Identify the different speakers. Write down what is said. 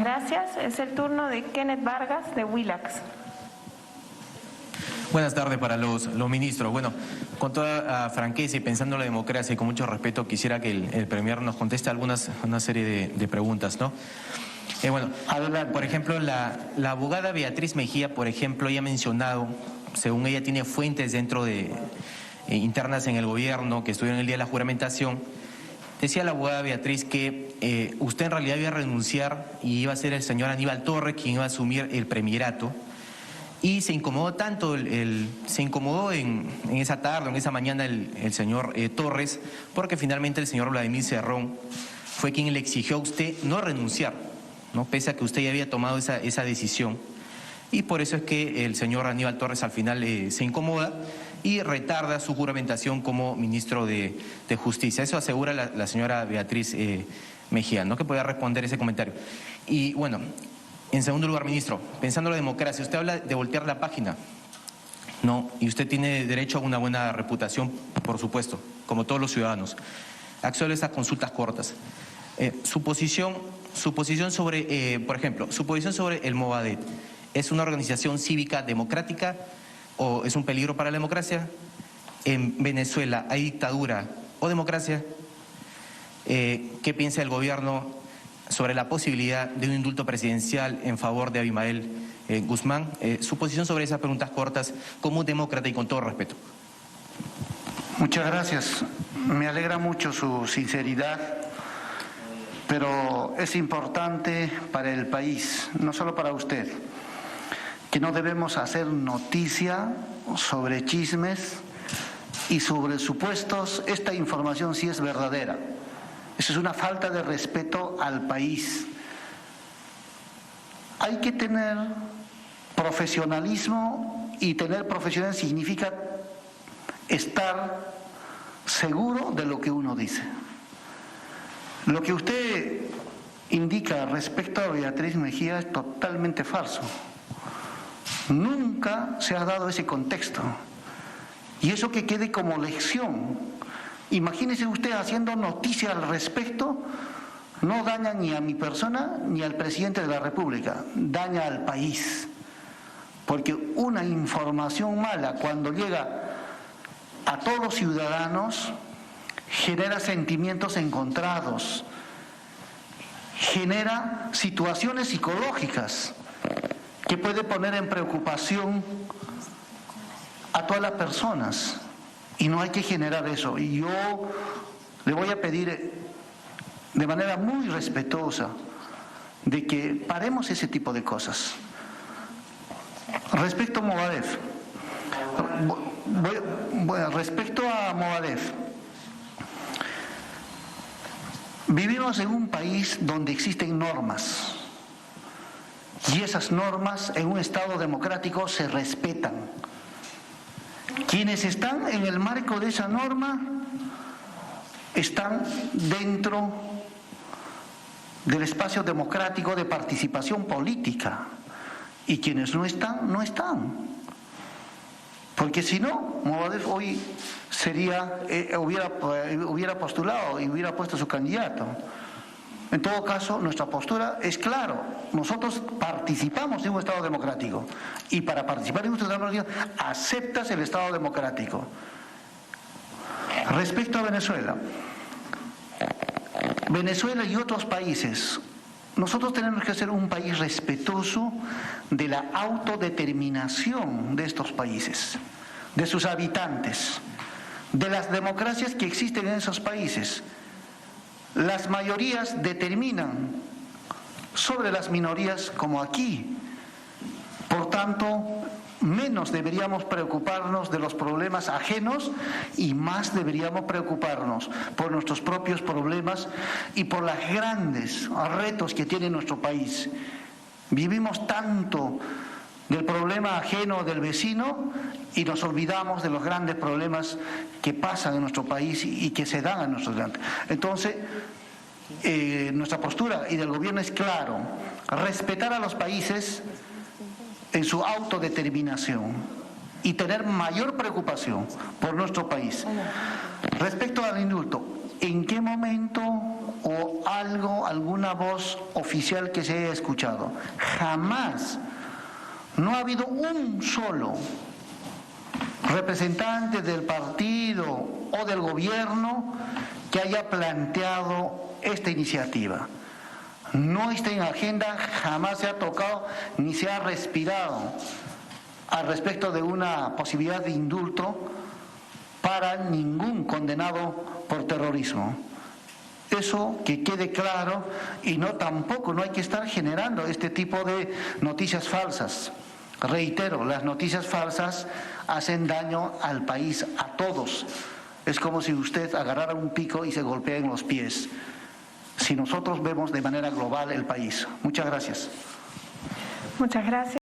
Speaker 1: Gracias. Es el turno de Kenneth Vargas, de Willax.
Speaker 2: Buenas tardes para los ministros. Bueno, con toda franqueza y pensando en la democracia y con mucho respeto, quisiera que el Premier nos conteste una serie de preguntas, ¿no? Bueno, por ejemplo, la abogada Beatriz Mejía, por ejemplo, ella ha mencionado, según ella tiene fuentes dentro de internas en el gobierno que estuvieron el día de la juramentación, decía la abogada Beatriz que usted en realidad iba a renunciar y iba a ser el señor Aníbal Torres quien iba a asumir el premierato. Y se incomodó tanto, se incomodó en esa tarde, en esa mañana el señor Torres, porque finalmente el señor Vladimir Cerrón fue quien le exigió a usted no renunciar, ¿no? Pese a que usted ya había tomado esa decisión. Y por eso es que el señor Aníbal Torres al final se incomoda y retarda su juramentación como ministro de Justicia. Eso asegura la señora Beatriz Mejía, ¿no? Que pueda responder ese comentario. Y bueno, en segundo lugar, ministro, pensando en la democracia, usted habla de voltear la página, ¿no? Y usted tiene derecho a una buena reputación, por supuesto, como todos los ciudadanos. Acceso a esas consultas cortas. Su posición sobre, por ejemplo, su posición sobre el Movadef, ¿es una organización cívica democrática o es un peligro para la democracia? ¿En Venezuela hay dictadura o democracia? ¿Qué piensa el gobierno sobre la posibilidad de un indulto presidencial en favor de Abimael Guzmán? Su posición sobre esas preguntas cortas como demócrata y con todo respeto.
Speaker 3: Muchas gracias. Me alegra mucho su sinceridad, pero es importante para el país, no solo para usted, que no debemos hacer noticia sobre chismes y sobre supuestos. Esta información sí es verdadera. Eso es una falta de respeto al país. Hay que tener profesionalismo, y tener profesionalismo significa estar seguro de lo que uno dice. Lo que usted indica respecto a Beatriz Mejía es totalmente falso. Nunca se ha dado ese contexto. Y eso que quede como lección. Imagínese usted haciendo noticia al respecto, no daña ni a mi persona ni al presidente de la República, daña al país. Porque una información mala cuando llega a todos los ciudadanos genera sentimientos encontrados, genera situaciones psicológicas que puede poner en preocupación a todas las personas. Y no hay que generar eso. Y yo le voy a pedir de manera muy respetuosa de que paremos ese tipo de cosas. Respecto a Movadef, vivimos en un país donde existen normas. Y esas normas en un Estado democrático se respetan. Quienes están en el marco de esa norma están dentro del espacio democrático de participación política, y quienes no están, no están. Porque si no, Movadef hoy hubiera postulado y hubiera puesto su candidato. En todo caso, nuestra postura es clara. Nosotros participamos en un Estado democrático, y para participar en un Estado democrático aceptas el Estado democrático. Respecto a Venezuela y otros países, nosotros tenemos que ser un país respetuoso de la autodeterminación de estos países, de sus habitantes, de las democracias que existen en esos países. Las mayorías determinan sobre las minorías, como aquí. Por tanto, menos deberíamos preocuparnos de los problemas ajenos y más deberíamos preocuparnos por nuestros propios problemas y por los grandes retos que tiene nuestro país. Vivimos tanto del problema ajeno del vecino y nos olvidamos de los grandes problemas que pasan en nuestro país y que se dan a nuestros grandes. Entonces, nuestra postura y del gobierno es claro: respetar a los países en su autodeterminación y tener mayor preocupación por nuestro país. Respecto al indulto, ¿en qué momento o alguna voz oficial que se haya escuchado. Jamás. No ha habido un solo representante del partido o del gobierno que haya planteado esta iniciativa. No está en agenda, jamás se ha tocado ni se ha respirado al respecto de una posibilidad de indulto para ningún condenado por terrorismo. Eso que quede claro, y tampoco no hay que estar generando este tipo de noticias falsas. Reitero, las noticias falsas hacen daño al país, a todos. Es como si usted agarrara un pico y se golpea en los pies. Si nosotros vemos de manera global el país. Muchas gracias.
Speaker 1: Muchas gracias.